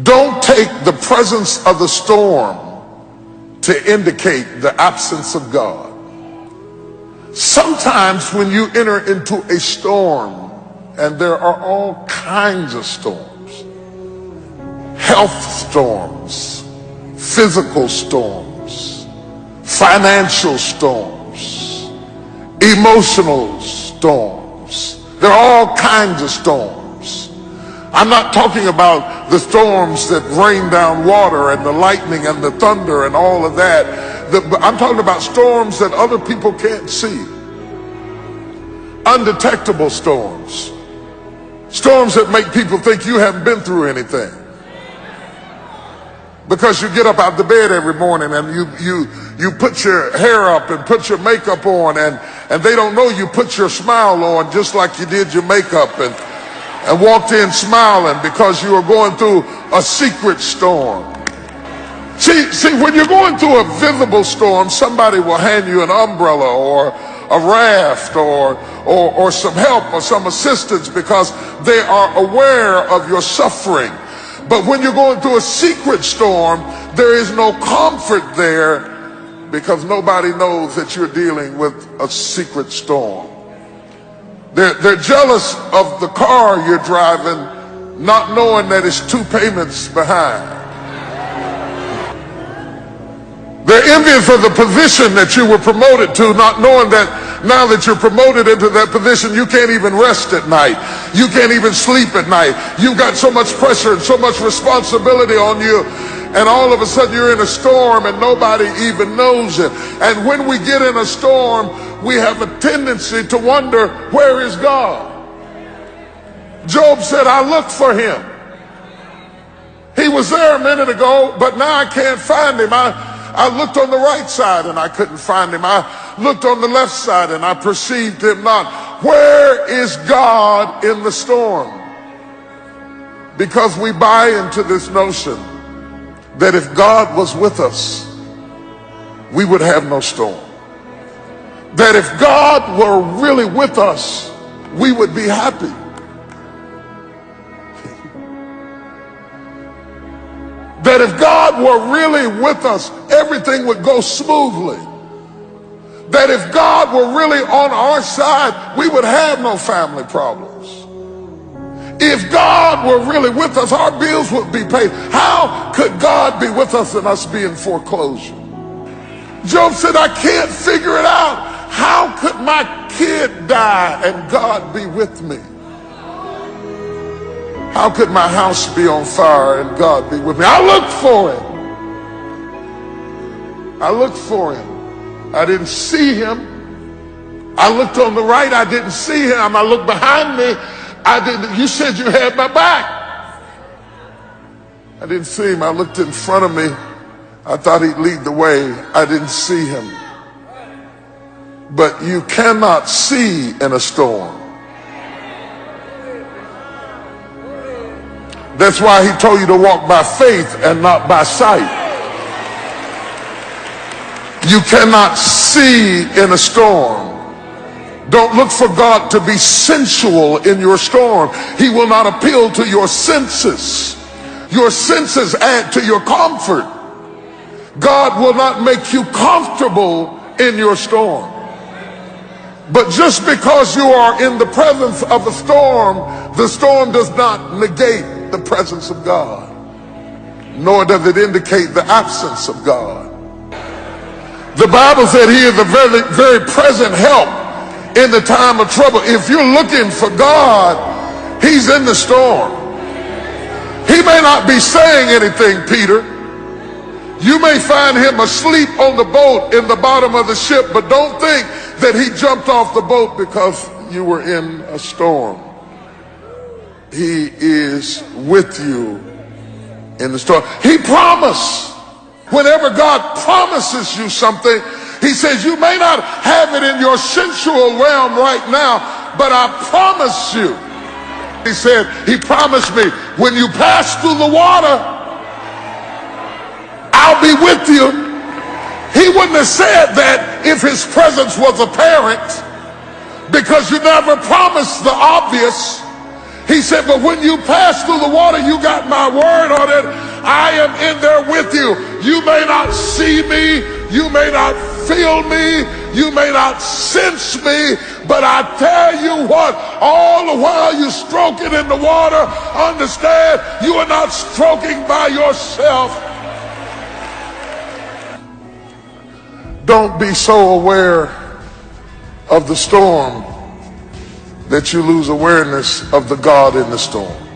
Don't take the presence of the storm to indicate the absence of God. Sometimes when you enter into a storm, and there are all kinds of storms, health storms, physical storms, financial storms, emotional storms. There are all kinds of storms. I'm not talking about the storms that rain down water and the lightning and the thunder and all of that. I'm talking about storms that other people can't see. Undetectable storms. Storms that make people think you haven't been through anything. Because you get up out the bed every morning and you put your hair up and put your makeup on, and they don't know you put your smile on just like you did your makeup, and walked in smiling because you were going through a secret storm. See, when you're going through a visible storm, somebody will hand you an umbrella or a raft or some help or some assistance because they are aware of your suffering. But when you're going through a secret storm, there is no comfort there because nobody knows that you're dealing with a secret storm. They're jealous of the car you're driving, not knowing that it's 2 payments behind. They're envious of the position that you were promoted to, not knowing that now that you're promoted into that position, you can't even rest at night. You can't even sleep at night. You've got so much pressure and so much responsibility on you. And all of a sudden you're in a storm and nobody even knows it. And when we get in a storm, we have a tendency to wonder, where is God? Job said, I looked for him. He was there a minute ago, but now I can't find him. I looked on the right side and I couldn't find him. I looked on the left side and I perceived him not. Where is God in the storm? Because we buy into this notion that if God was with us, we would have no storm. That if God were really with us, we would be happy. That if God were really with us, everything would go smoothly. That if God were really on our side, we would have no family problems. If God were really with us, our bills would be paid. How could God be with us and us be in foreclosure? Job said, I can't figure it out. How could my kid die and God be with me? How could my house be on fire and God be with me? I looked for him. I looked for him. I didn't see him. I looked on the right. I didn't see him. I looked behind me. I didn't. You said you had my back. I didn't see him. I looked in front of me. I thought he'd lead the way. I didn't see him. But you cannot see in a storm. That's why he told you to walk by faith and not by sight. You cannot see in a storm. Don't look for God to be sensual in your storm. He will not appeal to your senses. Your senses add to your comfort. God will not make you comfortable in your storm. But just because you are in the presence of the storm does not negate the presence of God, nor does it indicate the absence of God. The Bible said he is a very, very present help in the time of trouble. If you're looking for God, he's in the storm. He may not be saying anything, Peter. You may find him asleep on the boat in the bottom of the ship, but don't think that he jumped off the boat because you were in a storm. He is with you in the storm. He promised. Whenever God promises you something, he says, you may not have it in your sensual realm right now, but I promise you. He said, he promised me, when you pass through the water, I'll be with you. He wouldn't have said that if his presence was apparent, because you never promised the obvious. He said, but when you pass through the water, you got my word on it. I am in there with you. You may not see me, you may not feel me, you may not sense me, but I tell you what, all the while you're stroking in the water, understand you are not stroking by yourself. Don't be so aware of the storm that you lose awareness of the God in the storm.